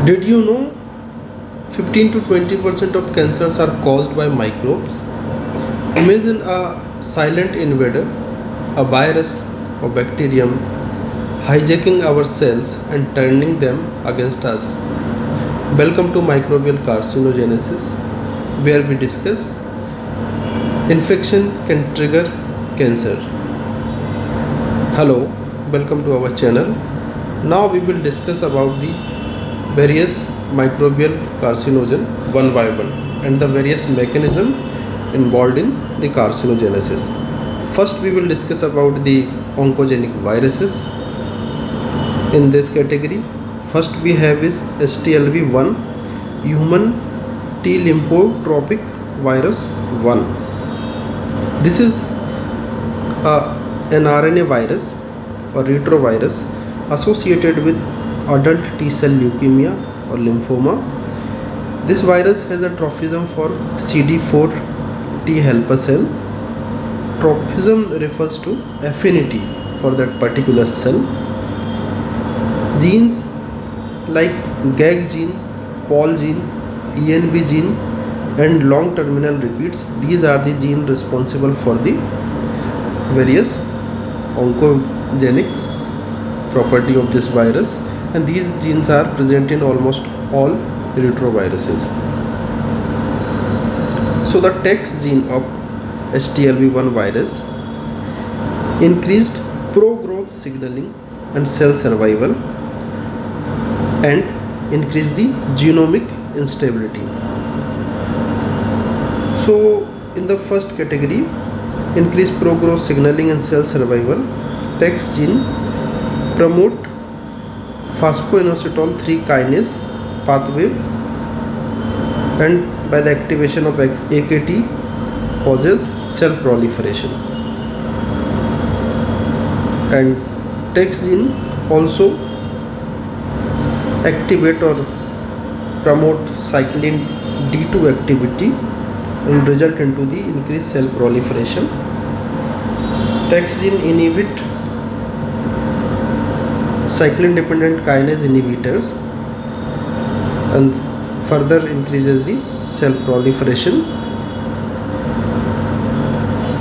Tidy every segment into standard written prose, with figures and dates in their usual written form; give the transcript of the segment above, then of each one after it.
Did you know 15 to 20% of cancers are caused by microbes? Imagine a silent invader, a virus or bacterium, hijacking our cells and turning them against us. Welcome to Microbial Carcinogenesis, where we discuss infection can trigger cancer. Hello, welcome to our channel. Now we will discuss about the various microbial carcinogen one by one and the various mechanism involved in the carcinogenesis. First we will discuss about the oncogenic viruses. In this category, first we have is STLV1, human T lymphotropic virus 1. This is an RNA virus or retrovirus associated with adult T cell leukemia or lymphoma. This virus has a tropism for CD4 T helper cell. Tropism refers to affinity for that particular cell. Genes like GAG gene, Pol gene, ENB gene and long terminal repeats, these are the genes responsible for the various oncogenic property of this virus, and these genes are present in almost all retroviruses. So the TEX gene of STLV1 virus increased pro-growth signaling and cell survival and increased the genomic instability. So in the first category, increased pro-growth signaling and cell survival, TEX gene promote phosphoinositol 3 kinase pathway, and by the activation of AKT causes cell proliferation. And TEX gene also activate or promote cyclin D2 activity and result into the increased cell proliferation. TEX gene inhibit cyclin dependent kinase inhibitors and further increases the cell proliferation.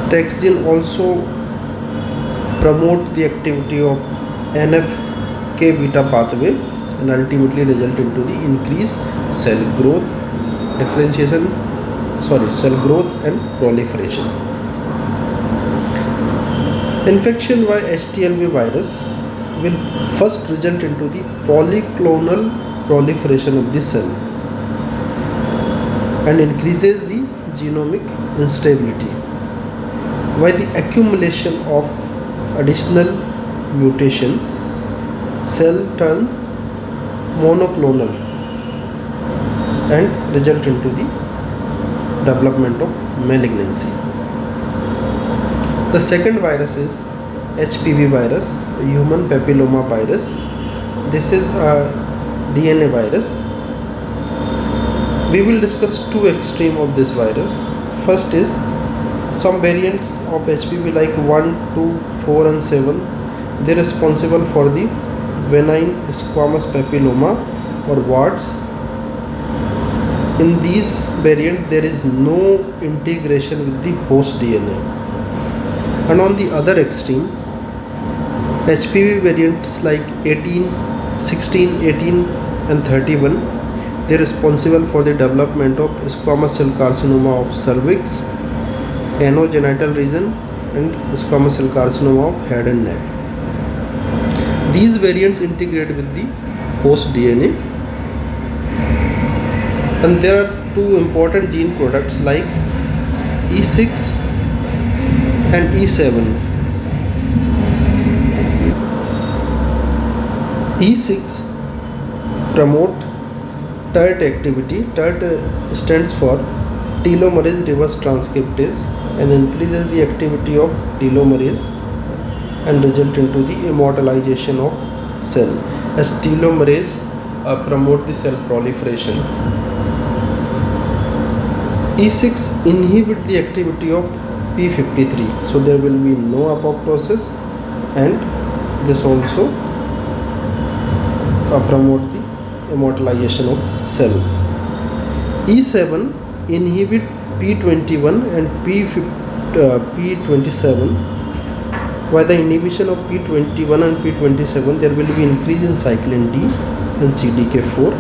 TEX gene also promote the activity of NF-κ beta pathway and ultimately result into the increased cell growth, cell growth and proliferation. Infection by STLV virus will first result into the polyclonal proliferation of the cell and increases the genomic instability. By the accumulation of additional mutation, cell turns monoclonal and result into the development of malignancy. The second virus is HPV virus, human papilloma virus. This is a DNA virus. We will discuss two extremes of this virus. First is some variants of HPV like 1, 2, 4 and 7. They are responsible for the benign squamous papilloma or warts. In these variants there is no integration with the host DNA. And on the other extreme, HPV variants like 18, 16, 18 and 31, they are responsible for the development of squamous cell carcinoma of cervix, anogenital region and squamous cell carcinoma of head and neck. These variants integrate with the host DNA, and there are two important gene products like E6 and E7. E6 promote TERT activity. TERT stands for telomerase reverse transcriptase and increases the activity of telomerase and result into the immortalization of cell, as telomerase promote the cell proliferation. E6 inhibit the activity of P53, so there will be no apoptosis, and this also promote the immortalization of cell. E7 inhibit P21 and P27. By the inhibition of P21 and P27, there will be increase in cyclin D and CDK4,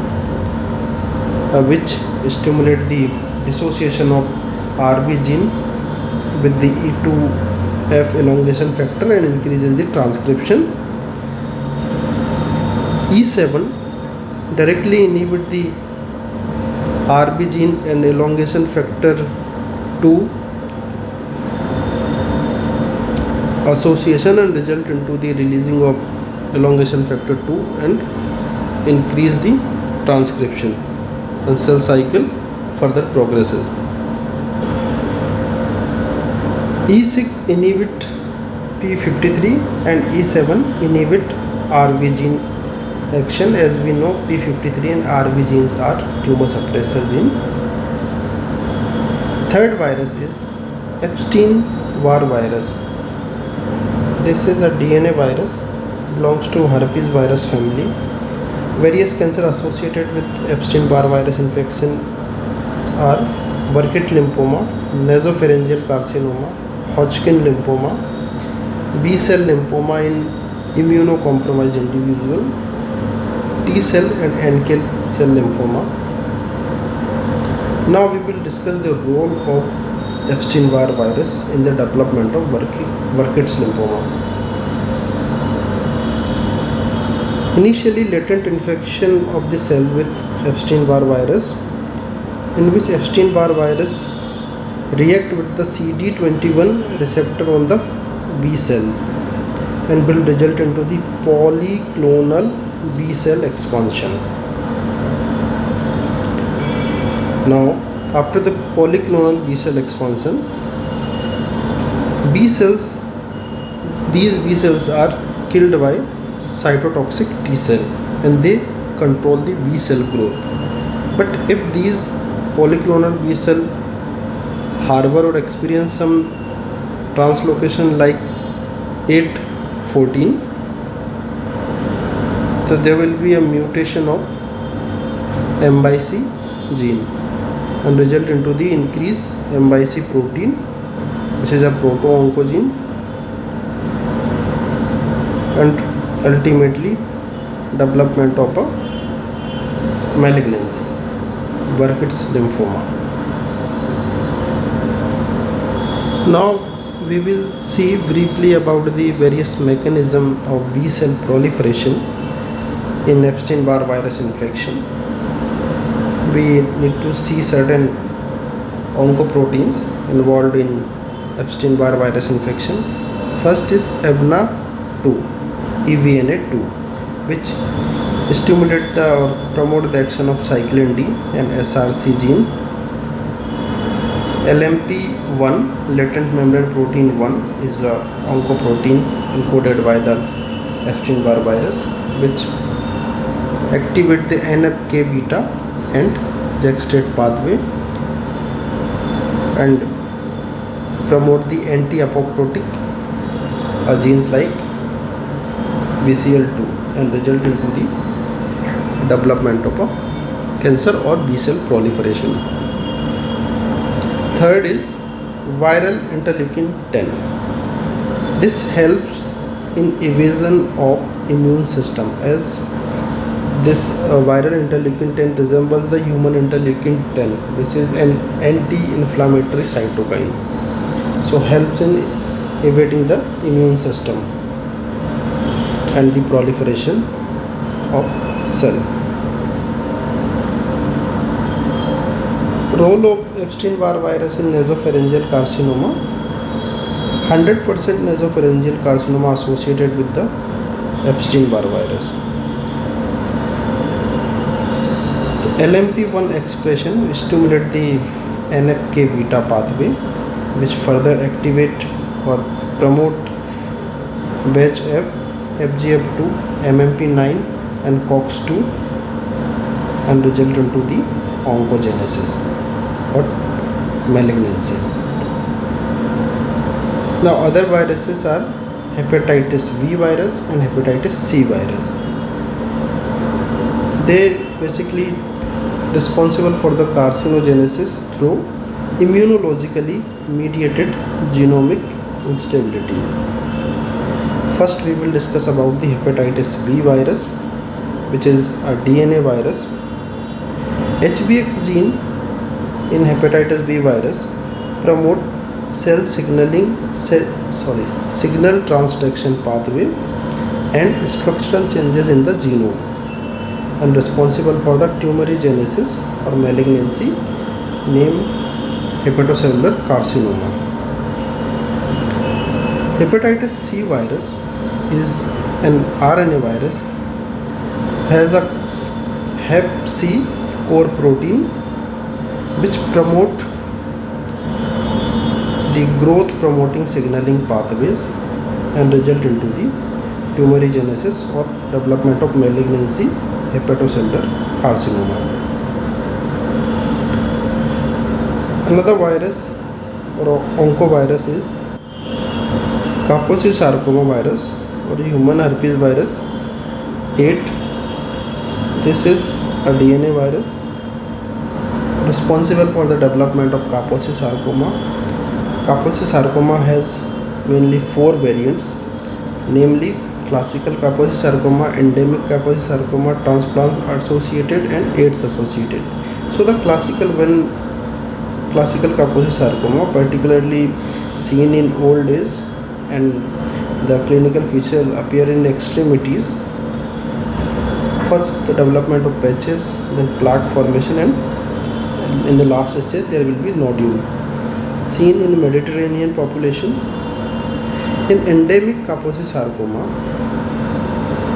which stimulate the association of RB gene with the E2F elongation factor and increases the transcription. E7 directly inhibit the RB gene and elongation factor 2 association and result into the releasing of elongation factor 2 and increase the transcription, and cell cycle further progresses. E6 inhibit P53 and E7 inhibit RB gene action. As we know, P53 and RB genes are tumor suppressor gene. Third virus is Epstein-Barr virus. This is a DNA virus, belongs to herpes virus family. Various cancer associated with Epstein-Barr virus infection are Burkitt lymphoma, nasopharyngeal carcinoma, Hodgkin lymphoma, B-cell lymphoma in immunocompromised individual, T-cell and NK cell lymphoma. Now we will discuss the role of Epstein-Barr virus in the development of Burkitt's lymphoma. Initially, latent infection of the cell with Epstein-Barr virus, in which Epstein-Barr virus react with the CD21 receptor on the B cell and will result into the polyclonal B cell expansion. Now, after the polyclonal B cell expansion, these B cells are killed by cytotoxic T cell and they control the B cell growth. But if these polyclonal B cell harbor or experience some translocation like 814, so there will be a mutation of mbbs gene and result into the increased mbbs protein, which is a proto-oncogene, and ultimately development of a malignancy, Burkitt's lymphoma. Now we will see briefly about the various mechanism of B cell proliferation in Epstein-Barr virus infection. We need to see certain oncoproteins involved in Epstein-Barr virus infection. First is EVNA2, which stimulate or promote the action of cyclin D and SRC gene. LMP1, latent membrane protein 1, is a oncoprotein encoded by the Epstein-Barr virus, which activate the NFK beta and JAK-STAT pathway and promote the anti-apoptotic genes like BCL2 and result into the development of a cancer or B cell proliferation. Third is viral interleukin 10. This helps in evasion of immune system, as this viral interleukin 10 resembles the human interleukin 10, which is an anti-inflammatory cytokine. So helps in evading the immune system and the proliferation of cell. Role of Epstein-Barr virus in nasopharyngeal carcinoma. 100% nasopharyngeal carcinoma associated with the Epstein-Barr virus. The LMP1 expression stimulate the NFK beta pathway, which further activate or promote VEGF, FGF2, MMP9 and COX2 and result into the oncogenesis or malignancy. Now other viruses are hepatitis V virus and hepatitis C virus. They basically responsible for the carcinogenesis through immunologically mediated genomic instability. First, we will discuss about the hepatitis B virus, which is a DNA virus. HBx gene in hepatitis B virus promote signal transduction pathway and structural changes in the genome and responsible for the tumorigenesis or malignancy named hepatocellular carcinoma. Hepatitis C virus is an RNA virus, has a Hep C core protein which promote the growth promoting signaling pathways and result into the tumorigenesis or development of malignancy hepatocellular carcinoma. Another virus or oncovirus is Kaposi sarcoma virus or human herpes virus 8. This is a DNA virus responsible for the development of Kaposi sarcoma. Kaposi sarcoma has mainly 4 variants, namely classical Kaposi sarcoma, endemic Kaposi sarcoma, transplant associated and AIDS associated. So the classical Kaposi sarcoma, particularly seen in old age, and the clinical features appear in extremities. First, the development of patches, then plaque formation, and in the last stage there will be nodule. Seen in the Mediterranean population. In endemic Kaposi sarcoma,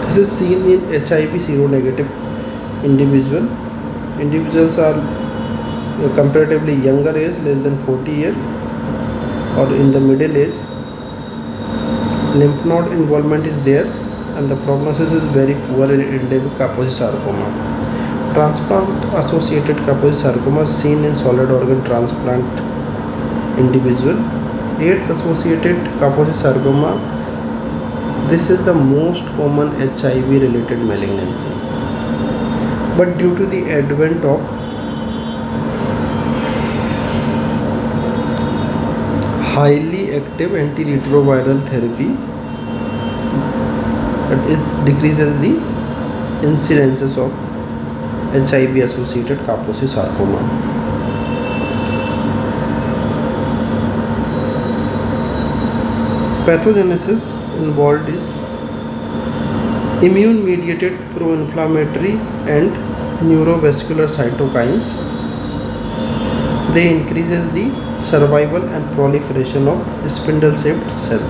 this is seen in HIV seronegative individuals are comparatively younger age, less than 40 years, or in the middle age. Lymph node involvement is there and the prognosis is very poor in endemic Kaposi sarcoma. Transplant associated Kaposi sarcoma is seen in solid organ transplant individual. AIDS associated Kaposi sarcoma, this is the most common HIV related malignancy, but due to the advent of highly active antiretroviral therapy, it decreases the incidences of HIV associated Kaposi sarcoma. Pathogenesis involved is immune mediated pro-inflammatory and neurovascular cytokines. They increases the survival and proliferation of spindle shaped cell.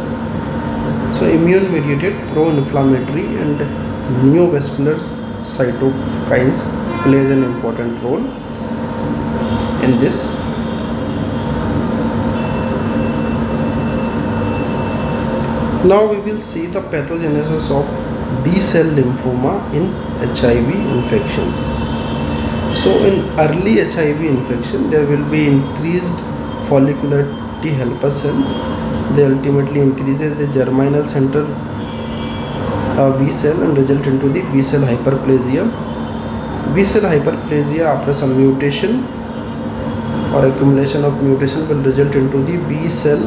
So immune mediated pro-inflammatory and neovascular cytokines plays an important role in this. Now we will see the pathogenesis of B-cell lymphoma in HIV infection. So in early HIV infection, there will be increased follicular T helper cells. They ultimately increases the germinal center B cell and result into the B cell hyperplasia. B cell hyperplasia after some mutation or accumulation of mutation will result into the B cell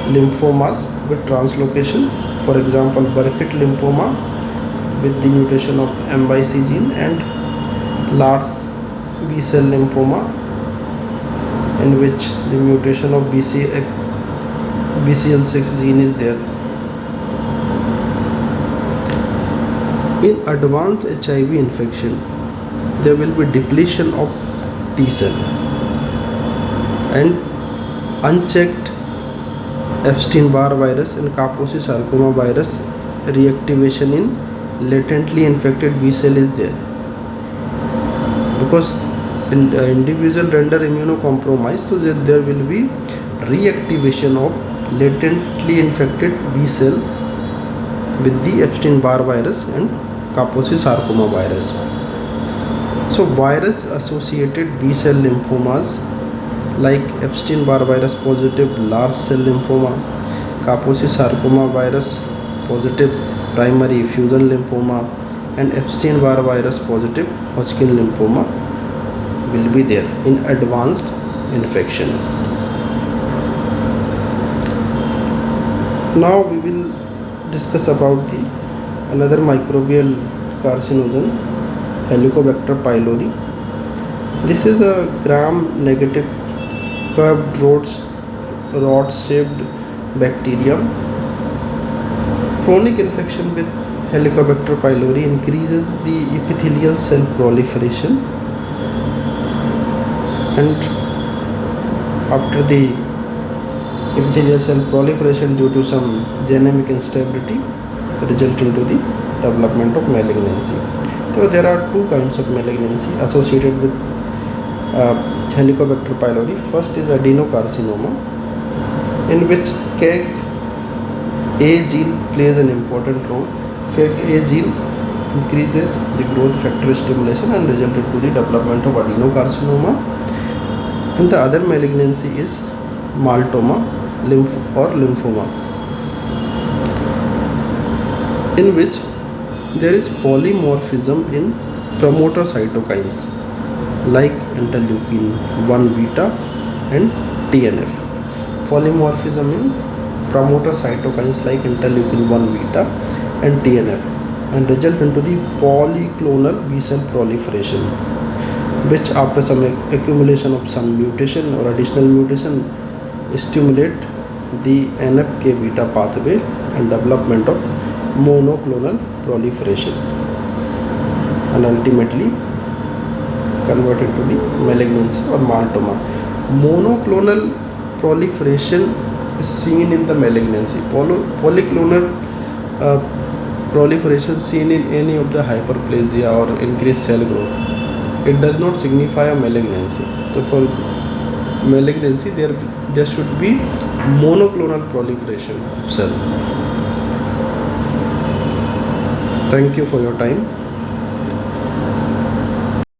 lymphomas with translocation. For example, Burkitt lymphoma with the mutation of MYC gene, and large B cell lymphoma in which the mutation of BCL6 gene is there. In advanced HIV infection, there will be depletion of T cell and unchecked Epstein-Barr virus and Kaposi sarcoma virus reactivation in latently infected B cell is there, because individual render immunocompromised, so that there will be reactivation of latently infected B cell with the Epstein-Barr virus and Kaposi sarcoma virus. So virus associated B cell lymphomas like Epstein-Barr virus positive large cell lymphoma, Kaposi sarcoma virus positive primary effusion lymphoma, and Epstein-Barr virus positive Hodgkin lymphoma will be there in advanced infection. Now we will discuss about the another microbial carcinogen, Helicobacter pylori. This is a gram-negative curved rod-shaped bacterium. Chronic infection with Helicobacter pylori increases the epithelial cell proliferation, and after the epithelial cell proliferation due to some genomic instability resulting to the development of malignancy. So there are two kinds of malignancy associated with Helicobacter pylori. First is adenocarcinoma, in which KEGG gene plays an important role. KEGG gene increases the growth factor stimulation and resulted to the development of adenocarcinoma. And the other malignancy is maltoma or lymphoma, in which there is polymorphism in promoter cytokines like interleukin 1 beta and TNF. Polymorphism in promoter cytokines like interleukin 1 beta and TNF and result into the polyclonal B cell proliferation, which after some accumulation of some mutation or additional mutation stimulate the NF-K beta pathway and development of monoclonal proliferation and ultimately converted to the malignancy or maltoma. Monoclonal proliferation is seen in the malignancy. Polyclonal proliferation seen in any of the hyperplasia or increased cell growth. It does not signify a malignancy. So for malignancy there should be monoclonal proliferation of cell. Thank you for your time.